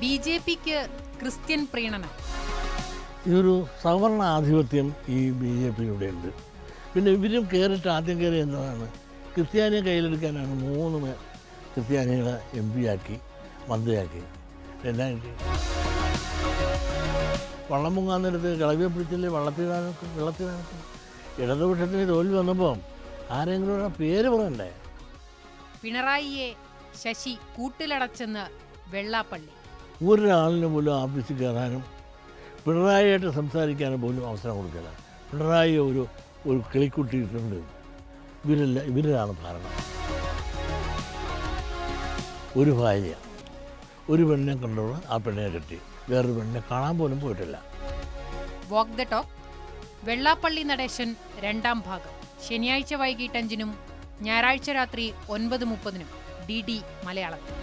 ബി.ജെ.പിക്ക് Christian പ്രീണനം. ഇതൊരു സവർണ ആധിപത്യം ഈ ബി.ജെ.പിയിലൂടെ ഉണ്ട്. പിന്നെ ഇവരും ആദ്യം കയറി എന്നതാണ് ക്രിസ്ത്യാനിയെ കയ്യിലെടുക്കാനാണ് 3 ക്രിസ്ത്യാനികളെ MP ആക്കി മന്ത്രിയാക്കി. എല്ലാം കിട്ടി. വള്ളം മുങ്ങാൻ നേരത്ത് കളവിയെ പിടിച്ചില്ലേ വെള്ളത്തിനകത്ത് ഇടതുപക്ഷത്തിന് തോൽവി വന്നപ്പോൾ ആരെങ്കിലും പേര് പറയണ്ടേ? പിണറായിയെ ശശി കൂട്ടിലടച്ചെന്ന് വെള്ളാപ്പള്ളി. ഒരാളിന് പോലും ഓഫീസിൽ കയറാനും പിണറായിയായിട്ട് സംസാരിക്കാനും പോലും അവസരം കൊടുക്കില്ല. പിണറായി ഒരു കിളിക്കുട്ടിയിട്ടുണ്ട്. ഇവരാണ് ഭരണം. ഒരു ഭാര്യ, ഒരു പെണ്ണിനെ കണ്ടോളൂ, ആ പെണ്ണിനെ കെട്ടി, വേറൊരു പെണ്ണിനെ കാണാൻ പോലും പോയിട്ടില്ല. വാക്ക് ദ ടോക്ക്. വെള്ളാപ്പള്ളി നടേശൻ 2ാം ഭാഗം ശനിയാഴ്ച വൈകിട്ട് 5-നും ഞായറാഴ്ച രാത്രി 9:30-നും DD മലയാളത്തിൽ.